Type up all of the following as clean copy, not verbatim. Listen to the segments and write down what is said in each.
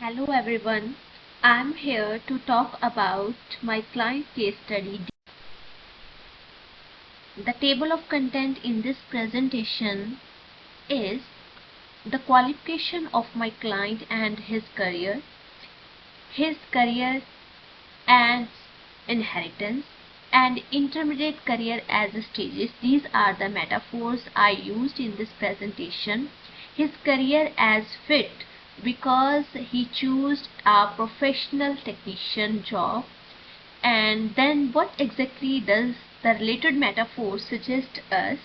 Hello everyone, I'm here to talk about my client case study. The table of content in this presentation is the qualification of my client and his career as inheritance, and intermediate career as stages. These are the metaphors I used in this presentation. His career as fit because he chose a professional technician job, and then what exactly does the related metaphor suggest us,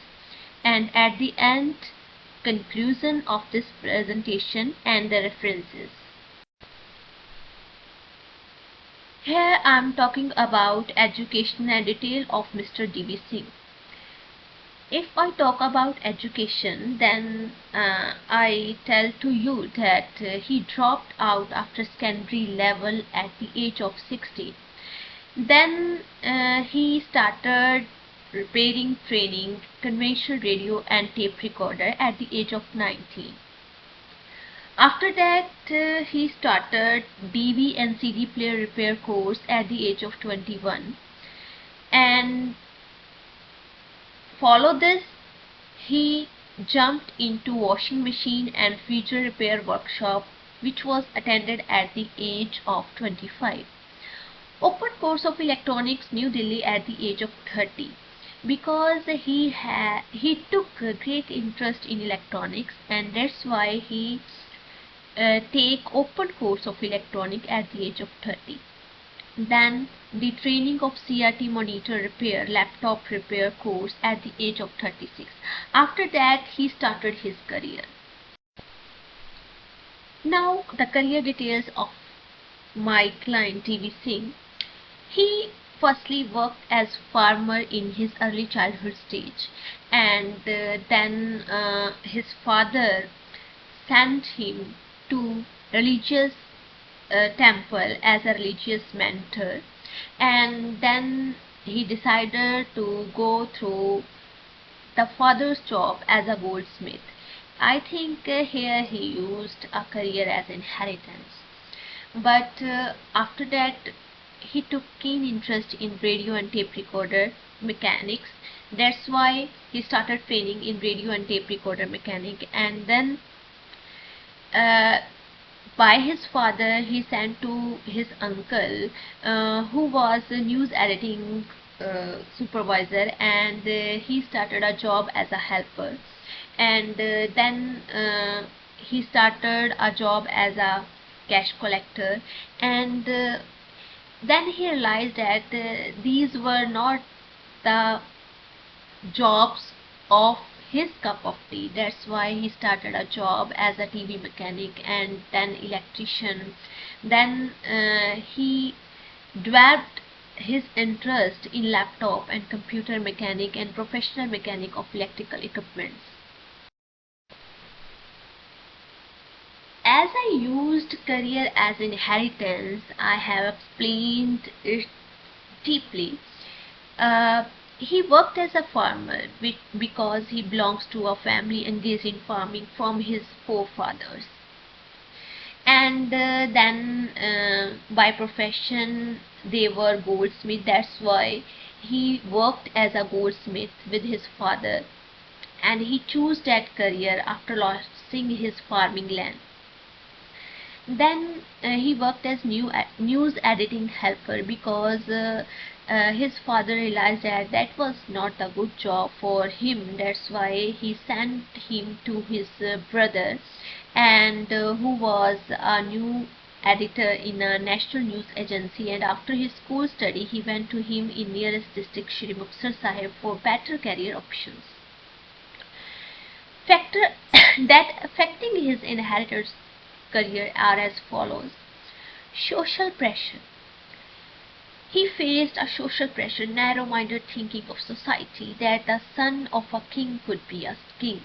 and at the end, conclusion of this presentation and the references. Here I am talking about education and detail of Mr. D.V. Singh. If I talk about education, then I tell to you that he dropped out after secondary level at the age of 16. Then he started repairing, training conventional radio and tape recorder at the age of 19. After that, he started DV and CD player repair course at the age of 21, and follow this, he jumped into washing machine and freezer repair workshop, which was attended at the age of 25. Open course of electronics, New Delhi at the age of 30. Because he took great interest in electronics, and that's why he take open course of electronic at the age of 30. Then the training of CRT monitor repair, laptop repair course at the age of 36. After that, he started his career. Now the career details of my client D.V. Singh. He firstly worked as farmer in his early childhood stage, and then his father sent him to religious temple as a religious mentor, and then he decided to go through the father's job as a goldsmith. I think here he used a career as inheritance, but after that he took keen interest in radio and tape recorder mechanics. That's why he started training in radio and tape recorder mechanic, and then by his father he sent to his uncle, who was a news editing supervisor, and he started a job as a helper, and then he started a job as a cash collector, and then he realized that these were not the jobs of his cup of tea. That's why he started a job as a TV mechanic and then electrician. Then he developed his interest in laptop and computer mechanic and professional mechanic of electrical equipments. As I used career as inheritance, I have explained it deeply. He worked as a farmer because he belongs to a family engaged in farming from his forefathers. And then by profession they were goldsmith. That's why he worked as a goldsmith with his father, and he chose that career after losing his farming land. Then he worked as news editing helper because his father realized that that was not a good job for him. That's why he sent him to his brother, and who was a new editor in a national news agency, and after his school study he went to him in nearest district Shri Muktsar Sahib for better career options. Factor that affecting his inheritors career are as follows. Social pressure. He faced a social pressure, narrow-minded thinking of society that the son of a king could be a king.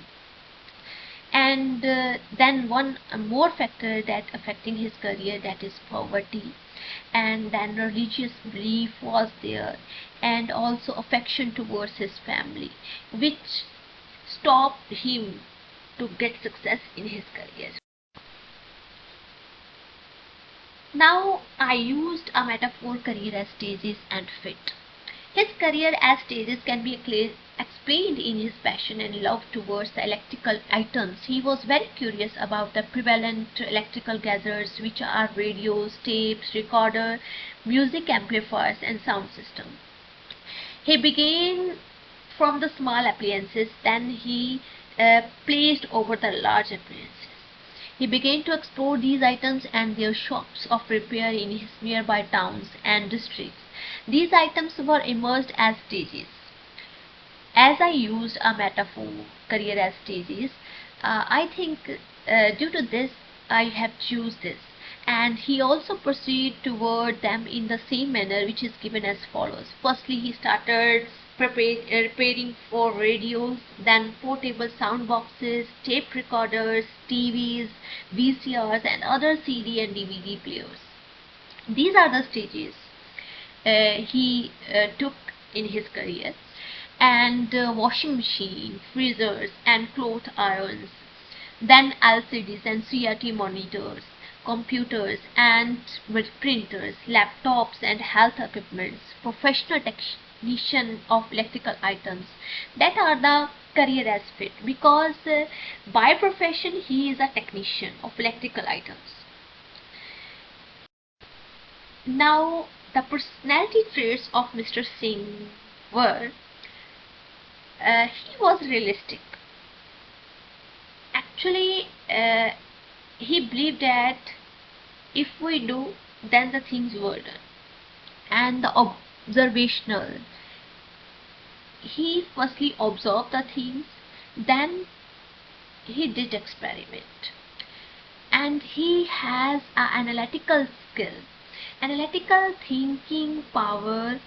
And then one more factor that affecting his career, that is poverty, and then religious belief was there, and also affection towards his family, which stopped him to get success in his career. Now I used a metaphor career as stages and fit. His career as stages can be explained in his passion and love towards the electrical items. He was very curious about the prevalent electrical gadgets, which are radios, tapes, recorder, music amplifiers and sound systems. He began from the small appliances, then he placed over the large appliances. He began to explore these items and their shops of repair in his nearby towns and districts. These items were emerged as stages. As I used a metaphor, career as stages, I think due to this I have choose this. And he also proceeded toward them in the same manner, which is given as follows. Firstly, he started repairing for radios, then portable sound boxes, tape recorders, TVs, VCRs, and other CD and DVD players. These are the stages he took in his career. And washing machine, freezers, and cloth irons, then LCDs and CRT monitors, computers and printers, laptops and health equipments, professional technician of electrical items. That are the career as fit, because by profession he is a technician of electrical items. Now the personality traits of Mr. Singh were he was realistic. Actually, he believed that if we do, then the things were done. And the observational. He firstly observed the things, then he did experiment. And he has an analytical skill. Analytical thinking power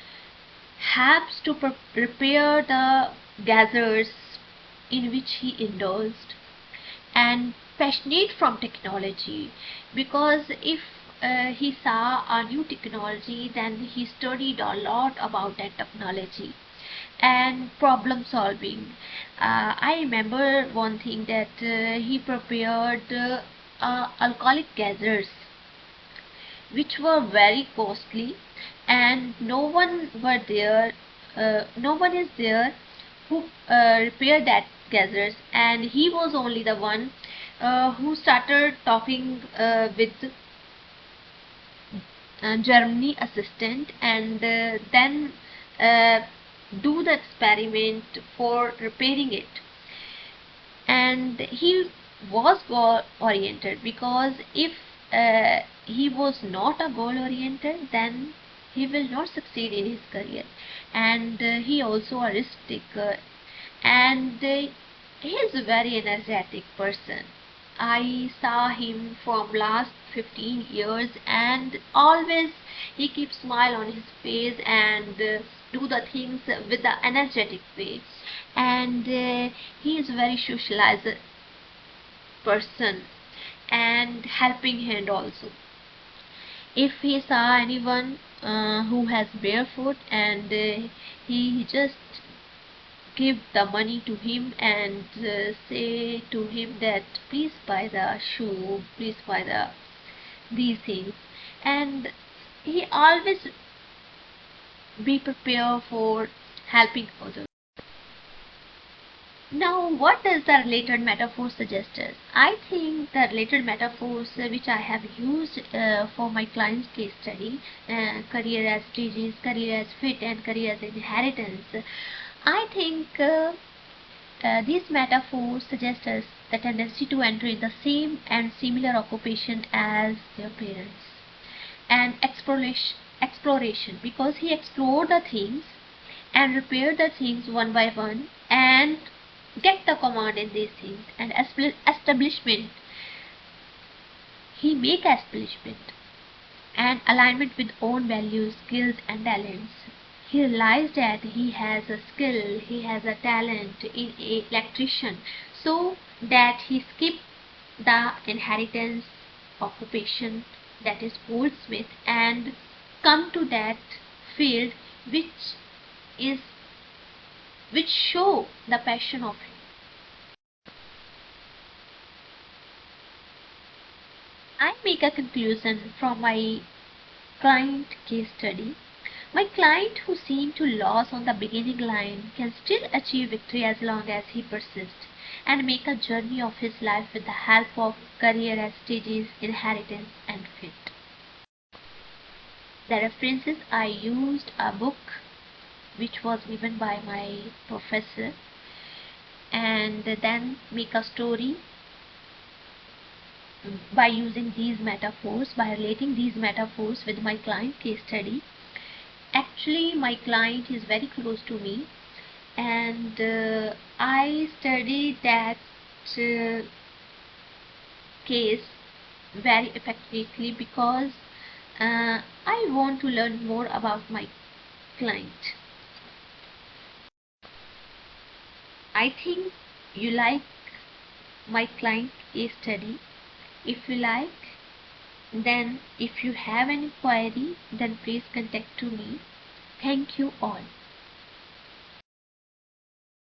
helps to prepare the gadgets in which he indulged, and passionate from technology, because if he saw a new technology, then he studied a lot about that technology. And problem solving, I remember one thing that he prepared alcoholic gadgets which were very costly, and no one is there who repaired that gadgets, and he was only the one who started talking with Germany assistant, and then do the experiment for repairing it. And he was goal oriented, because if he was not a goal oriented, then he will not succeed in his career. And he also a risk taker, and he is a very energetic person. I saw him from last 15 years, and always he keeps smile on his face, and do the things with the energetic way. And he is very socialized person, and helping hand also. If he saw anyone who has barefoot, and he just give the money to him, and say to him that please buy the shoe, please buy these things. And he always be prepared for helping others. Now, what does the related metaphor suggest us? I think the related metaphors which I have used for my client's case study, career as stages, career as fit, and career as inheritance, I think these metaphors suggest us the tendency to enter in the same and similar occupation as their parents, and exploration, because he explored the things and repaired the things one by one, and get the command in these things. And establishment, he make establishment and alignment with own values, skills and talents. He realized that he has a skill, he has a talent in a electrician, so that he skipped the inheritance occupation, that is goldsmith, and come to that field which is which show the passion of him. I make a conclusion from my client case study. My client, who seemed to lose on the beginning line, can still achieve victory as long as he persists and make a journey of his life with the help of career as stages, inheritance, and fate. The references I used a book which was given by my professor, and then make a story by using these metaphors, by relating these metaphors with my client case study. Actually, my client is very close to me, and I studied that case very effectively because I want to learn more about my client. I think you like my client case study. If you like, then if you have any query, then please contact to me. Thank you all.